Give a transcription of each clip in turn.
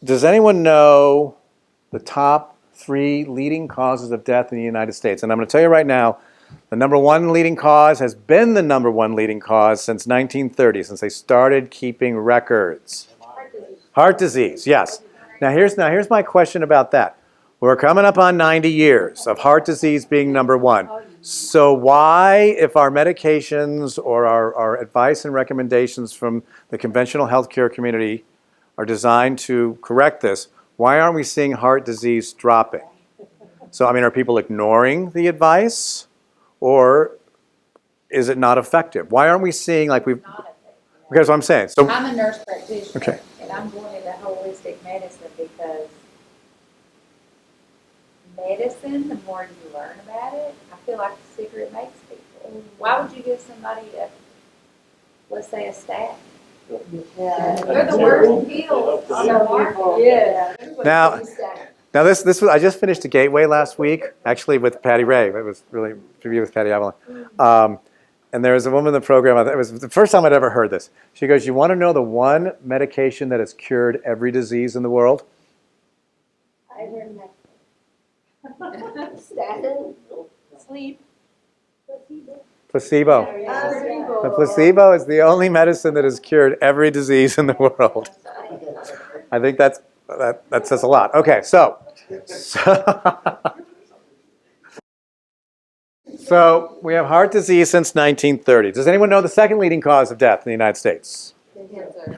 Does anyone know the top 3 leading causes of death in the United States? And I'm going to tell you right now, the number 1 leading cause has been the number 1 leading cause since 1930, since they started keeping records. Heart disease, yes. Now here's my question about that. We're coming up on 90 years of heart disease being number 1. So why, if our medications or our advice and recommendations from the conventional healthcare community are designed to correct this, why aren't we seeing heart disease dropping? So, I mean, are people ignoring the advice, or is it not effective? Why aren't we seeing, like we've... Because what I'm saying. So, I'm a nurse practitioner, okay. And I'm going into holistic medicine because medicine, the more you learn about it, I feel like the sicker it makes people. Why would you give somebody let's say a statin? Yeah. They're the worst pills on the market. Yeah. Now this was, I just finished a Gateway last week, actually with Patty Ray. It was really interview with Patty Avalon. And there was a woman in the program, it was the first time I'd ever heard this. She goes, you want to know the one medication that has cured every disease in the world? Statin? Sleep? Placebo. The placebo is the only medicine that has cured every disease in the world. I think that says a lot. Okay, so we have heart disease since 1930. Does anyone know the second leading cause of death in the United States? Cancer.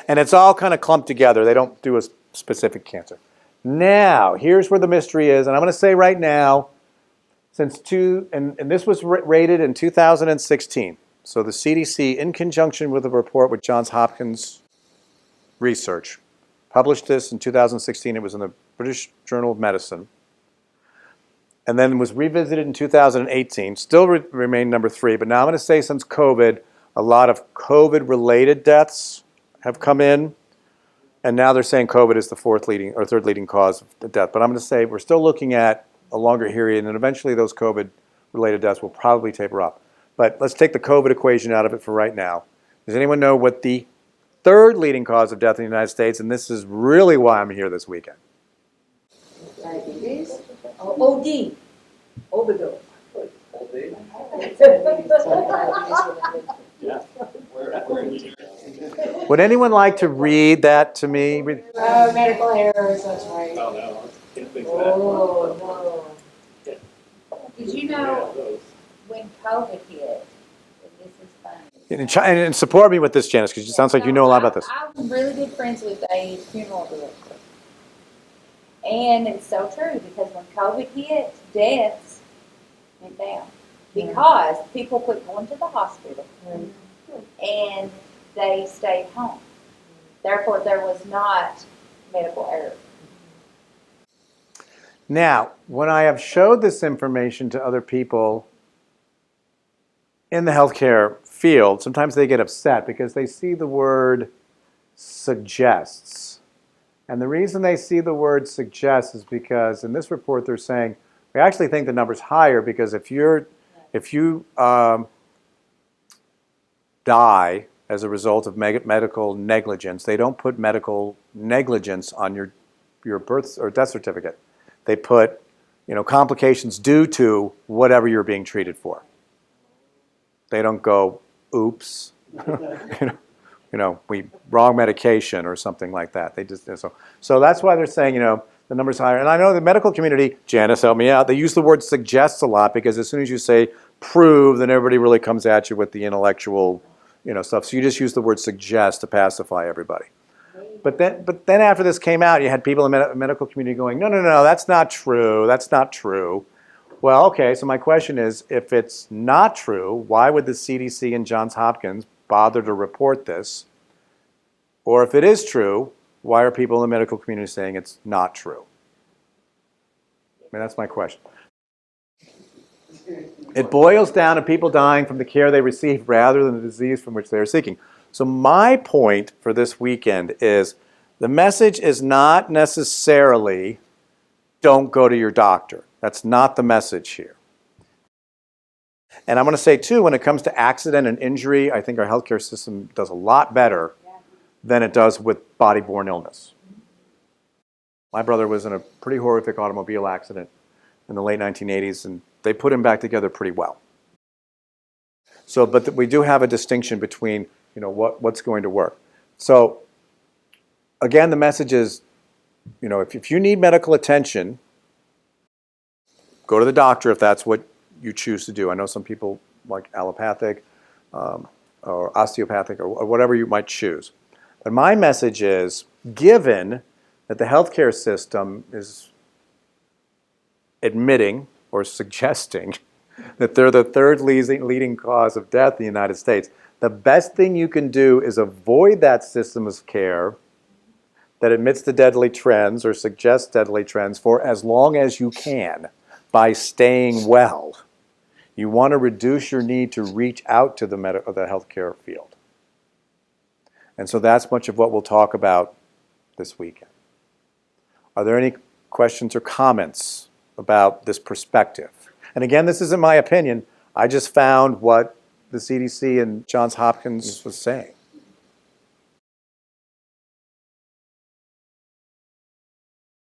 And it's all kind of clumped together. They don't do a specific cancer. Now, here's where the mystery is, and I'm going to say right now, and this was rated in 2016. So the CDC, in conjunction with a report with Johns Hopkins research, published this in 2016. It was in the British Journal of Medicine. And then was revisited in 2018. Still remained number 3. But now I'm going to say since COVID, a lot of COVID-related deaths have come in. And now they're saying COVID is the third leading cause of death. But I'm going to say we're still looking at a longer period, and eventually those COVID-related deaths will probably taper off. But let's take the COVID equation out of it for right now. Does anyone know what the third leading cause of death in the United States, and this is really why I'm here this weekend? Diabetes? OD. Overdose. Would anyone like to read that to me? Medical errors, that's right. Oh, no. Can't fix that. Oh, no. Did you know when COVID hit, and this is funny. And support me with this, Janice, because it sounds like you know a lot about this. I'm really good friends with a funeral director. And it's so true, because when COVID hit, deaths went down. Because people quit going to the hospital. And they stayed home. Therefore, there was not medical error. Now, when I have showed this information to other people in the healthcare field, sometimes they get upset because they see the word suggests. And the reason they see the word suggests is because in this report they're saying, we actually think the number's higher because if you die as a result of medical negligence, they don't put medical negligence on your birth or death certificate. They put, complications due to whatever you're being treated for. They don't go, oops, we wrong medication or something like that. They just so that's why they're saying, the number's higher. And I know the medical community, Janice, help me out. They use the word suggests a lot because as soon as you say prove, then everybody really comes at you with the intellectual, stuff. So you just use the word suggest to pacify everybody. But then after this came out, you had people in the medical community going, no, that's not true. That's not true. Well, okay, so my question is, if it's not true, why would the CDC and Johns Hopkins bother to report this? Or if it is true, why are people in the medical community saying it's not true? I mean, that's my question. It boils down to people dying from the care they receive rather than the disease from which they are seeking. So my point for this weekend is the message is not necessarily don't go to your doctor. That's not the message here. And I'm going to say, too, when it comes to accident and injury, I think our healthcare system does a lot better than it does with body-borne illness. My brother was in a pretty horrific automobile accident in the late 1980s, and they put him back together pretty well. So, but we do have a distinction between, what's going to work. So, again, the message is, if you need medical attention, go to the doctor if that's what you choose to do. I know some people like allopathic or osteopathic or whatever you might choose. But my message is, given that the healthcare system is admitting or suggesting that they're the third leading cause of death in the United States, the best thing you can do is avoid that system of care that admits the deadly trends or suggests deadly trends for as long as you can by staying well. You want to reduce your need to reach out to the healthcare field. And so that's much of what we'll talk about this weekend. Are there any questions or comments about this perspective? And again, this isn't my opinion. I just found what the CDC and Johns Hopkins was saying.